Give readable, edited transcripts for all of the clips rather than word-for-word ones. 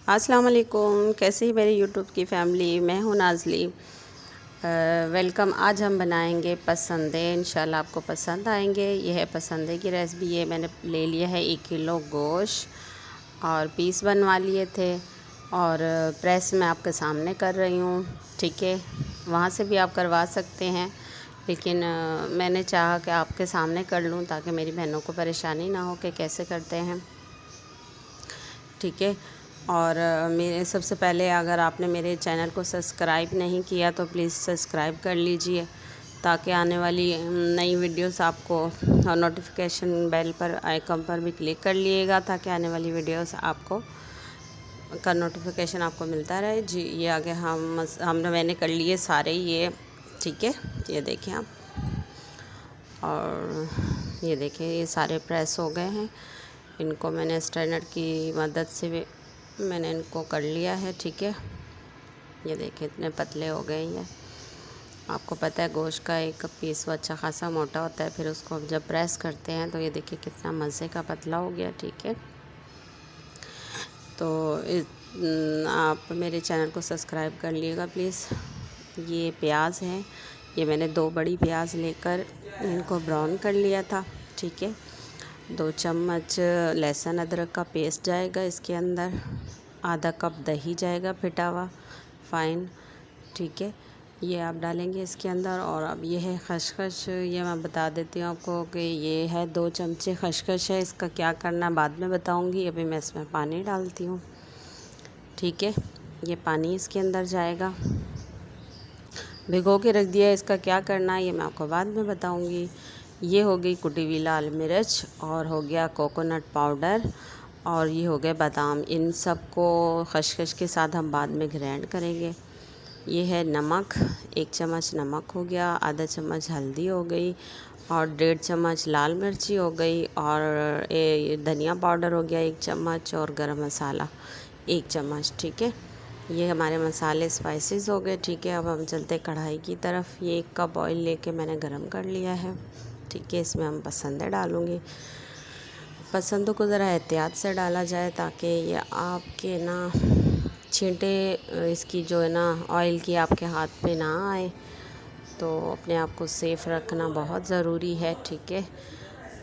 अस्सलाम वालेकुम। कैसे ही मेरी यूट्यूब की फ़ैमिली, मैं हूँ नाज़ली। वेलकम। आज हम बनाएंगे पसंदे, इंशाल्लाह आपको पसंद आएंगे। यह है पसंदे की रेसिपी। ये मैंने ले लिया है 1 किलो गोश्त और पीस बनवा लिए थे और प्रेस मैं आपके सामने कर रही हूँ। ठीक है, वहाँ से भी आप करवा सकते हैं, लेकिन मैंने चाहा कि आपके सामने कर लूँ ताकि मेरी बहनों को परेशानी ना हो कि कैसे करते हैं। ठीक है, और मेरे सबसे पहले अगर आपने मेरे चैनल को सब्सक्राइब नहीं किया तो प्लीज़ सब्सक्राइब कर लीजिए ताकि आने वाली नई वीडियोस आपको, और नोटिफिकेशन बेल पर आइकन पर भी क्लिक कर लिएगा ताकि आने वाली वीडियोस आपको का नोटिफिकेशन आपको मिलता रहे। जी, ये आगे हमने मैंने कर लिए सारे ये। ठीक है, ये देखें आप, और ये देखें ये सारे प्रेस हो गए हैं। इनको मैंने स्ट्रेनर की मदद से भी मैंने इनको कर लिया है। ठीक है, ये देखिए इतने पतले हो गए ये। आपको पता है गोश्त का एक पीस वो अच्छा खासा मोटा होता है, फिर उसको जब प्रेस करते हैं तो ये देखिए कितना मज़े का पतला हो गया। ठीक है, तो आप मेरे चैनल को सब्सक्राइब कर लीजिएगा प्लीज़। ये प्याज है, ये मैंने 2 बड़ी प्याज लेकर इनको ब्राउन कर लिया था। ठीक है, 2 चम्मच लहसुन अदरक का पेस्ट जाएगा इसके अंदर, आधा कप दही जाएगा फिटा हुआ फ़ाइन। ठीक है, ये आप डालेंगे इसके अंदर। और अब ये है खसखस, ये मैं बता देती हूँ आपको कि ये है 2 चमचे खसखस है। इसका क्या करना बाद में बताऊँगी, अभी मैं इसमें पानी डालती हूँ। ठीक है, ये पानी इसके अंदर जाएगा, भिगो के रख दिया। इसका क्या करना है ये मैं आपको बाद में बताऊँगी। ये हो गई कुटी हुई लाल मिर्च, और हो गया कोकोनट पाउडर, और ये हो गए बादाम। इन सब को खसखस के साथ हम बाद में ग्राइंड करेंगे। ये है नमक, 1 चम्मच नमक हो गया, आधा चम्मच हल्दी हो गई, और 1.5 चम्मच लाल मिर्ची हो गई, और धनिया पाउडर हो गया 1 चम्मच, और गरम मसाला 1 चम्मच। ठीक है, ये हमारे मसाले स्पाइसेस हो गए। ठीक है, अब हम चलते कढ़ाई की तरफ। ये 1 कप ऑयल लेके मैंने गरम कर लिया है। ठीक है, इसमें हम पसंदे डालूँगी। पसंदों को ज़रा एहतियात से डाला जाए ताकि ये आपके ना छींटे इसकी जो है ना ऑयल की आपके हाथ पे ना आए, तो अपने आप को सेफ़ रखना बहुत ज़रूरी है। ठीक है,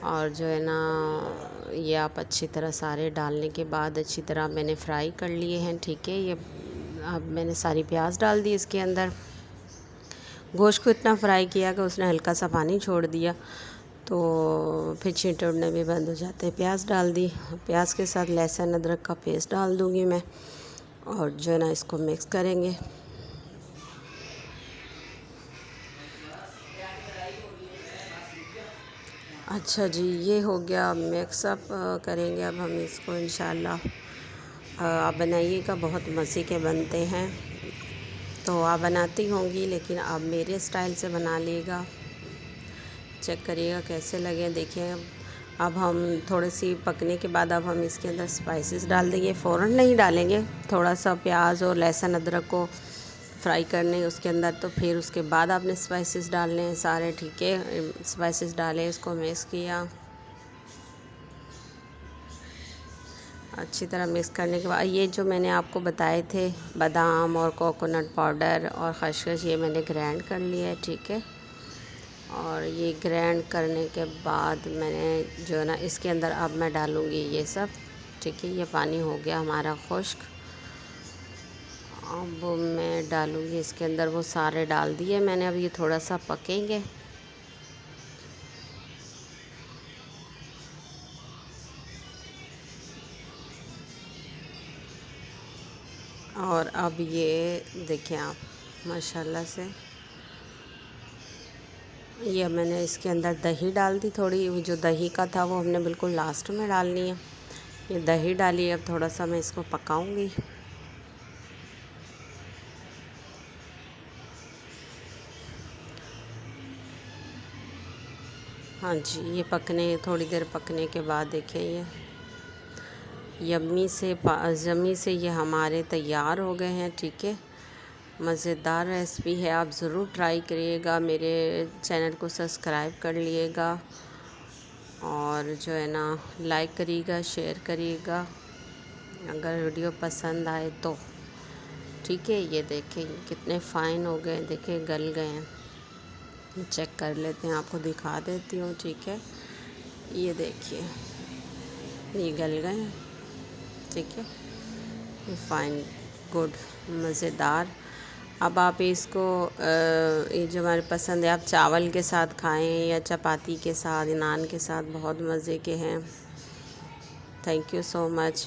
और जो है ना ये आप अच्छी तरह सारे डालने के बाद अच्छी तरह मैंने फ्राई कर लिए हैं। ठीक है, ये अब मैंने सारी प्याज डाल दी इसके अंदर। गोश्त को इतना फ्राई किया कि उसने हल्का सा पानी छोड़ दिया, तो फिर छींटे उड़ने भी बंद हो जाते हैं। प्याज डाल दी, प्याज के साथ लहसुन अदरक का पेस्ट डाल दूँगी मैं, और जो है ना इसको मिक्स करेंगे। अच्छा जी, ये हो गया मिक्सअप करेंगे अब हम इसको इंशाल्लाह। आप बनाइएगा, बहुत मज़े के बनते हैं। तो आप बनाती होंगी, लेकिन आप मेरे स्टाइल से बना लीजिएगा, चेक करिएगा कैसे लगे। देखिए अब हम थोड़ी सी पकने के बाद अब हम इसके अंदर स्पाइसेस डाल देंगे। फ़ौरन नहीं डालेंगे, थोड़ा सा प्याज और लहसुन अदरक को फ्राई करने उसके अंदर, तो फिर उसके बाद आपने स्पाइसेस डालने हैं सारे। ठीक है, स्पाइसेस डाले, इसको मिक्स किया अच्छी तरह। मिक्स करने के बाद ये जो मैंने आपको बताए थे बादाम और कोकोनट पाउडर और खसखस, ये मैंने ग्राइंड कर लिया है। ठीक है, और ये ग्राइंड करने के बाद मैंने जो है ना इसके अंदर अब मैं डालूँगी ये सब। ठीक है, ये पानी हो गया हमारा खुश्क। अब मैं डालूँगी इसके अंदर, वो सारे डाल दिए मैंने। अब ये थोड़ा सा पकेंगे, और अब ये देखें आप माशाल्लाह से, ये मैंने इसके अंदर दही डाल दी थोड़ी। जो दही का था वो हमने बिल्कुल लास्ट में डालनी है। ये दही डाली, अब थोड़ा सा मैं इसको पकाऊंगी। हाँ जी, ये पकने थोड़ी देर पकने के बाद देखें ये यम्मी से ये हमारे तैयार हो गए हैं। ठीक है, मज़ेदार रेसिपी है, आप ज़रूर ट्राई करिएगा। मेरे चैनल को सब्सक्राइब कर लिएगा, और जो है ना लाइक करिएगा, शेयर करिएगा। अगर वीडियो पसंद आए तो ठीक है। ये देखें कितने फ़ाइन हो गए, देखें गल गए हैं। चेक कर लेते हैं, आपको दिखा देती हूँ, ठीक है। ये देखिए ये गल गए हैं, ठीक है। ये फ़ाइन, गुड, मज़ेदार। अब आप इसको ये जो हमारे पसंद है, आप चावल के साथ खाएं या चपाती के साथ, नान के साथ, बहुत मज़े के हैं। Thank you so much.